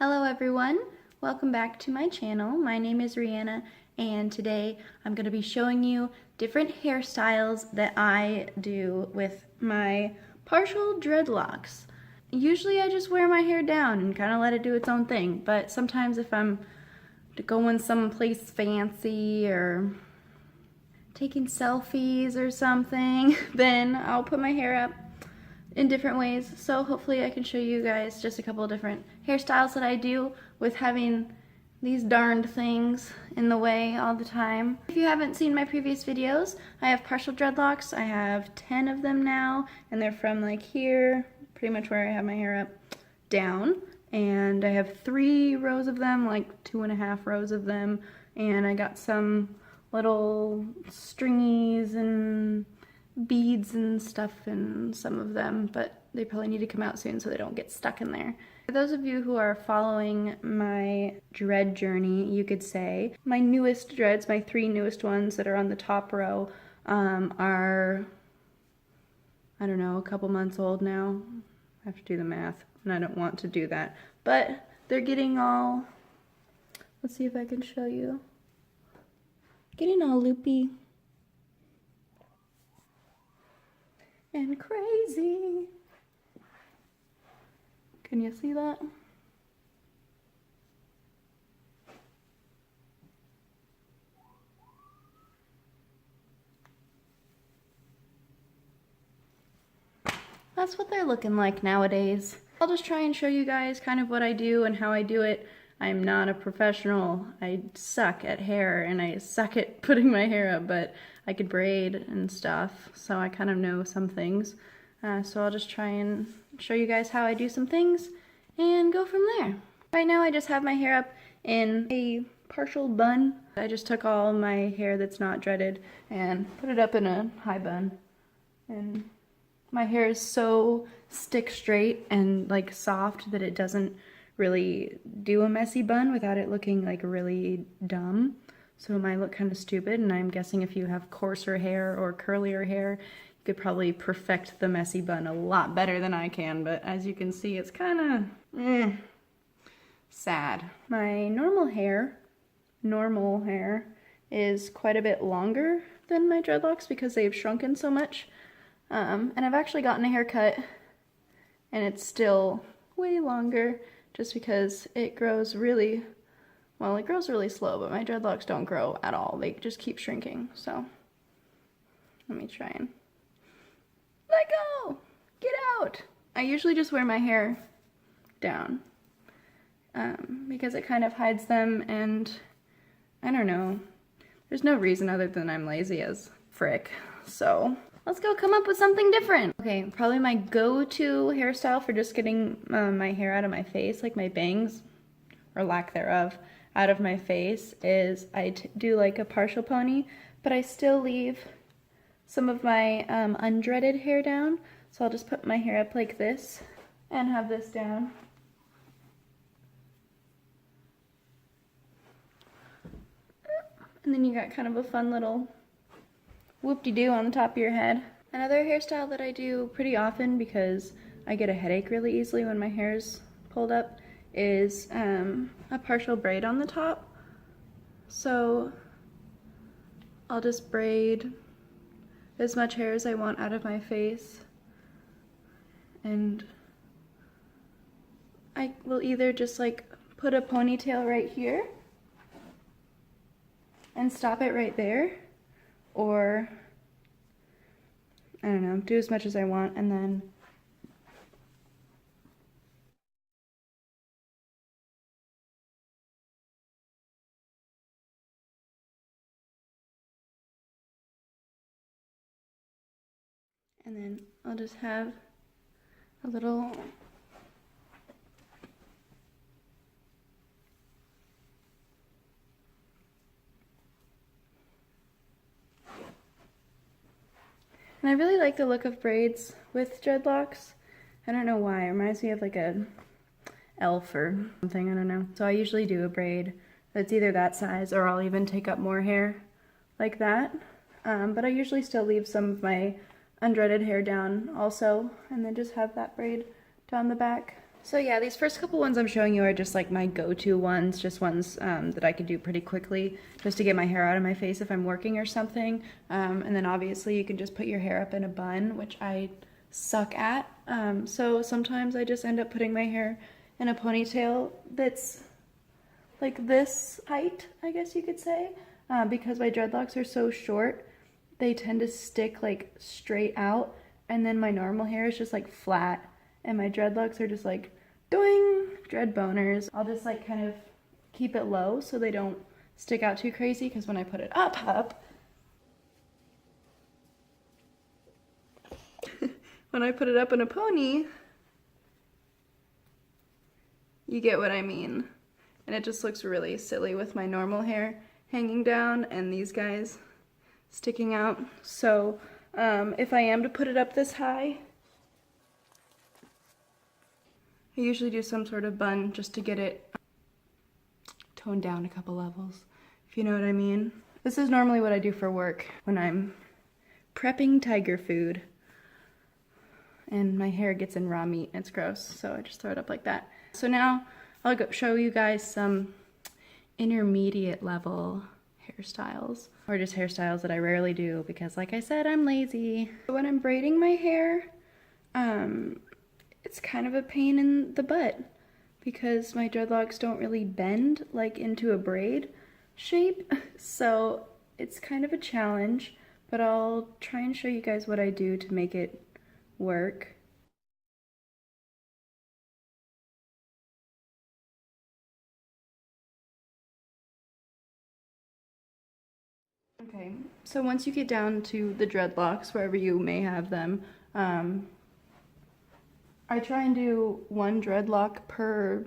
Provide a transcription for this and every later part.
Hello everyone, welcome back to my channel. My name is Rihanna and today I'm going to be showing you different hairstyles that I do with my partial dreadlocks. Usually I just wear my hair down and kind of let it do its own thing, but sometimes if I'm going someplace fancy or taking selfies or something, then I'll put my hair up in different ways. So hopefully I can show you guys just a couple of different hairstyles that I do with having these darned things in the way all the time. If you haven't seen my previous videos, I have partial dreadlocks. I have 10 of them now, and they're from like here, pretty much where I have my hair up, down. And I have 3 rows of them, like 2.5 rows of them, and I got some little stringies and beads and stuff in some of them, but they probably need to come out soon so they don't get stuck in there. For those of you who are following my dread journey, you could say, my newest dreads, my 3 newest ones that are on the top row, are, I don't know, a couple months old now. I have to do the math, and I don't want to do that. But they're getting all, let's see if I can show you, getting all loopy and crazy. Can you see that? That's what they're looking like nowadays. I'll just try and show you guys kind of what I do and how I do it. I'm not a professional. I suck at hair and I suck at putting my hair up, but I could braid and stuff, so I kind of know some things. So I'll just try and show you guys how I do some things and go from there. Right now I just have my hair up in a partial bun. I just took all my hair that's not dreaded and put it up in a high bun. And my hair is so stick straight and like soft that it doesn't really do a messy bun without it looking like really dumb. So it might look kind of stupid, and I'm guessing if you have coarser hair or curlier hair, you could probably perfect the messy bun a lot better than I can, but as you can see, it's kind of sad. My normal hair is quite a bit longer than my dreadlocks because they've shrunken so much. And I've actually gotten a haircut, and it's still way longer just because it grows really, well, it grows really slow, but my dreadlocks don't grow at all. They just keep shrinking. So let me try and let go, get out. I usually just wear my hair down because it kind of hides them, and I don't know. There's no reason other than I'm lazy as frick. So let's go come up with something different. Okay, probably my go-to hairstyle for just getting my hair out of my face, like my bangs, or lack thereof, out of my face, is I do like a partial pony, but I still leave some of my undreaded hair down. So I'll just put my hair up like this and have this down. And then you got kind of a fun little whoop-de-doo on the top of your head. Another hairstyle that I do pretty often because I get a headache really easily when my hair's pulled up is a partial braid on the top. So I'll just braid as much hair as I want out of my face, and I will either just like put a ponytail right here and stop it right there, or I don't know, do as much as I want and then I'll just have a little and I really like the look of braids with dreadlocks. I don't know why, it reminds me of like a elf or something, I don't know. So I usually do a braid that's either that size or I'll even take up more hair like that. But I usually still leave some of my undreaded hair down also, and then just have that braid down the back. So yeah, these first couple ones I'm showing you are just like my go-to ones, just ones that I could do pretty quickly just to get my hair out of my face if I'm working or something. And then obviously you can just put your hair up in a bun, which I suck at. So sometimes I just end up putting my hair in a ponytail that's like this height, I guess you could say. Because my dreadlocks are so short, they tend to stick like straight out, and then my normal hair is just like flat. And my dreadlocks are just like doing dread boners. I'll just like kind of keep it low so they don't stick out too crazy, because when I put it up, when I put it up in a pony, you get what I mean. And it just looks really silly with my normal hair hanging down and these guys sticking out. So if I am to put it up this high, I usually do some sort of bun just to get it toned down a couple levels, if you know what I mean. This is normally what I do for work when I'm prepping tiger food and my hair gets in raw meat and it's gross, so I just throw it up like that. So now I'll go show you guys some intermediate level hairstyles, or just hairstyles that I rarely do because, like I said, I'm lazy. When I'm braiding my hair, it's kind of a pain in the butt because my dreadlocks don't really bend like into a braid shape, so it's kind of a challenge, but I'll try and show you guys what I do to make it work. Okay, so once you get down to the dreadlocks, wherever you may have them, I try and do one dreadlock per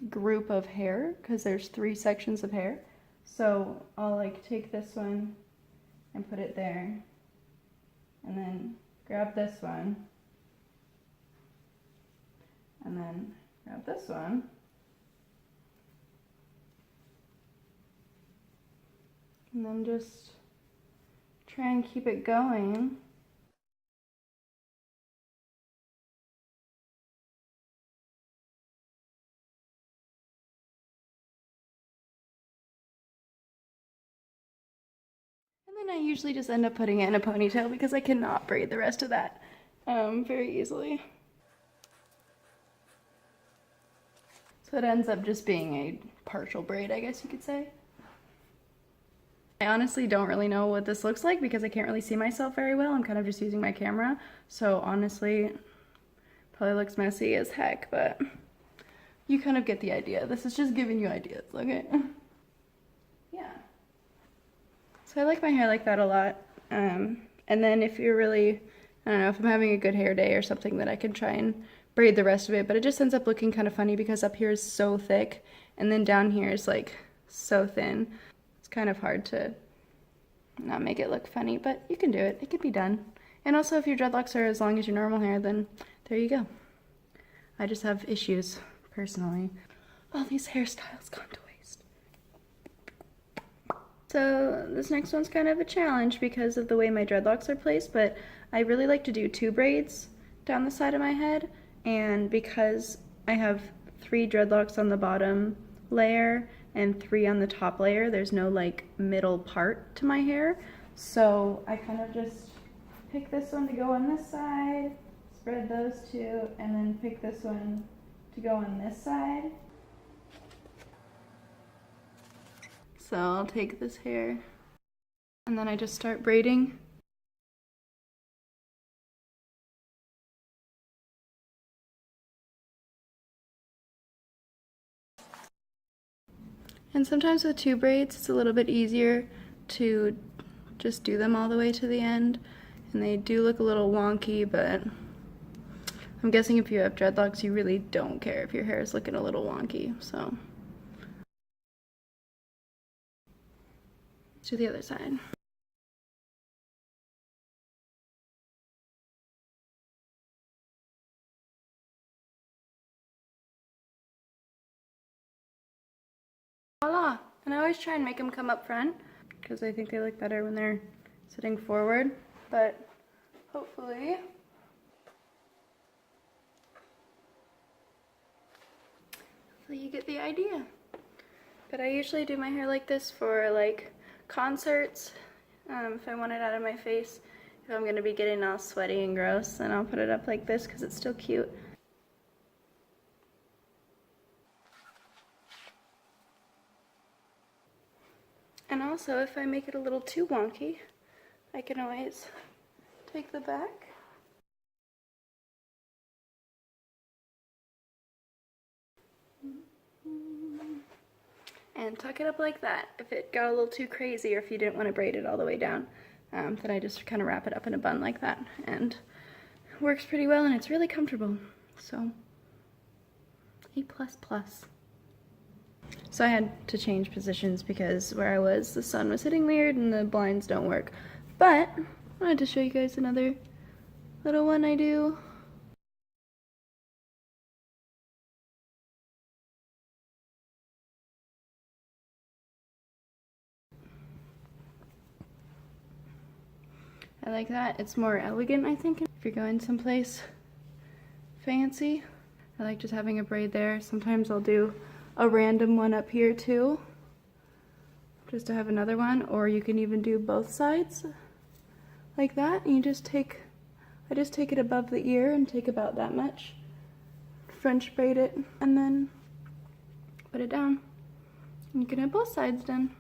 group of hair because there's 3 sections of hair. So I'll like take this one and put it there, and then grab this one, and then grab this one, and then just try and keep it going. And then I usually just end up putting it in a ponytail because I cannot braid the rest of that very easily. So it ends up just being a partial braid, I guess you could say. I honestly don't really know what this looks like because I can't really see myself very well. I'm kind of just using my camera. So honestly, probably looks messy as heck, but you kind of get the idea. This is just giving you ideas, okay? Yeah. So I like my hair like that a lot. And then if you're really, I don't know, if I'm having a good hair day or something, then I can try and braid the rest of it. But it just ends up looking kind of funny because up here is so thick and then down here is like so thin. It's kind of hard to not make it look funny, but you can do it. It can be done. And also if your dreadlocks are as long as your normal hair, then there you go. I just have issues, personally. All these hairstyles gone to waste. So this next one's kind of a challenge because of the way my dreadlocks are placed, but I really like to do 2 braids down the side of my head, and because I have 3 dreadlocks on the bottom layer and 3 on the top layer, there's no like middle part to my hair, so I kind of just pick this one to go on this side, spread those 2, and then pick this one to go on this side. So I'll take this hair and then I just start braiding. And sometimes with 2 braids, it's a little bit easier to just do them all the way to the end. And they do look a little wonky, but I'm guessing if you have dreadlocks, you really don't care if your hair is looking a little wonky, so. To the other side. Voila! And I always try and make them come up front because I think they look better when they're sitting forward, but hopefully hopefully you get the idea. But I usually do my hair like this for like concerts. If I want it out of my face, if I'm gonna be getting all sweaty and gross, then I'll put it up like this because it's still cute. And also, if I make it a little too wonky, I can always take the back and tuck it up like that. If it got a little too crazy or if you didn't want to braid it all the way down, then I just kind of wrap it up in a bun like that, and it works pretty well and it's really comfortable. So, A++. So I had to change positions because where I was, the sun was hitting weird and the blinds don't work. But I wanted to show you guys another little one I do. I like that. It's more elegant, I think, if you're going someplace fancy. I like just having a braid there. Sometimes I'll do a random one up here too, just to have another one, or you can even do both sides like that. And you just take, I just take it above the ear and take about that much, French braid it, and then put it down. And you can have both sides done.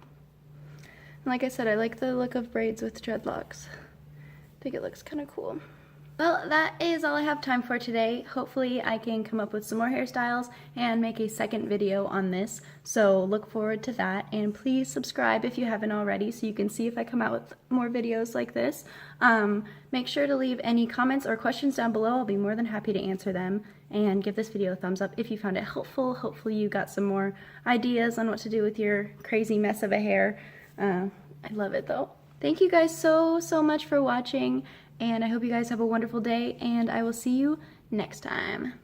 And like I said, I like the look of braids with dreadlocks. I think it looks kind of cool. Well, that is all I have time for today. Hopefully I can come up with some more hairstyles and make a second video on this. So look forward to that, and please subscribe if you haven't already so you can see if I come out with more videos like this. Make sure to leave any comments or questions down below. I'll be more than happy to answer them, and give this video a thumbs up if you found it helpful. Hopefully you got some more ideas on what to do with your crazy mess of a hair. I love it though. Thank you guys so much for watching, and I hope you guys have a wonderful day, and I will see you next time.